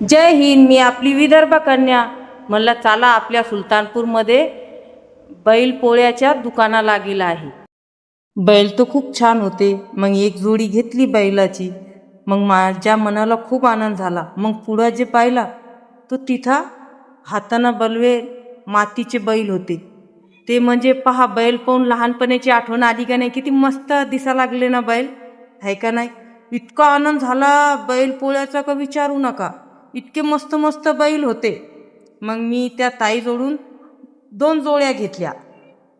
जय हिंद. मी आपली विदर्भ कन्या. म्हणलं चला आपल्या सुलतानपूरमध्ये बैल पोळ्याच्या दुकानाला गेला आहे. बैल तर खूप छान होते. मग एक जोडी घेतली बैलाची. मग माझ्या मनाला खूप आनंद झाला. मग पुढं जे पाहिला तो तिथं हातानं बलवे मातीचे बैल होते. ते म्हणजे पहा, बैल पाहून लहानपणाची आठवण आली का नाही. किती मस्त दिसा लागले ना बैल, आहे का नाही. इतका आनंद झाला बैल पोळ्याचा का विचारू नका. इतके मस्त मस्त बैल होते. मग मी त्या ताईजोडून 2 जोड्या घेतल्या.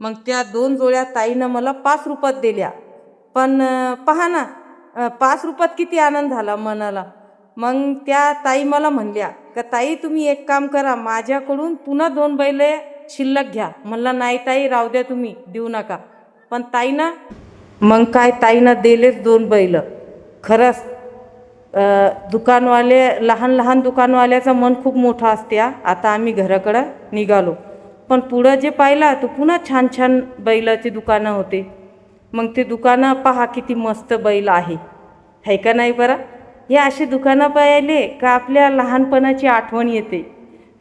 मग त्या 2 जोड्या ताईनं मला 5 रुपयात दिल्या. पण पहा ना, 5 रुपयात किती आनंद झाला मनाला. मग त्या ताई मला म्हणल्या का ताई तुम्ही एक काम करा, माझ्याकडून पुन्हा 2 बैल शिल्लक घ्या. म्हणलं नाही ताई, राहू द्या, तुम्ही देऊ नका. पण ताईनं मग काय, ताईनं दिलेच 2 बैल. खरंच दुकानवाले, लहान लहान दुकानवाल्याचं मन खूप मोठं असते. आता आम्ही घराकडं निघालो. पण पुढं जे पाहिला तो पुन्हा छान छान बैलाचे दुकानं होते. मग ते दुकानं पहा किती मस्त बैल आहे का नाही बरं. हे असे दुकानं पाहिले का आपल्या लहानपणाची आठवण येते,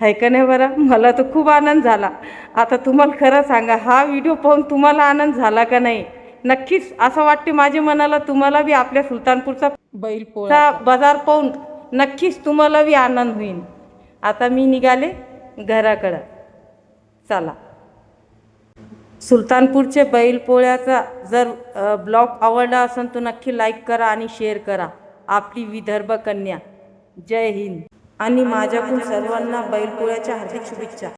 आहे का नाही बरं. मला तर खूप आनंद झाला. आता तुम्हाला खरं सांगा, हा व्हिडिओ पाहून तुम्हाला आनंद झाला का नाही. नक्कीच असं वाटते माझ्या मनाला, तुम्हाला बी आपल्या सुलतानपूरचा बैलपोळा बाजार पाहून नक्कीच तुम्हाला बी आनंद होईल. आता मी निघाले घराकडं. चला, सुलतानपूरचे बैलपोळ्याचा जर ब्लॉग आवडला असेल तर नक्की लाईक करा आणि शेअर करा. आपली विदर्भ कन्या. जय हिंद. आणि माझ्याकडून सर्वांना बैलपोळ्याच्या हार्दिक शुभेच्छा.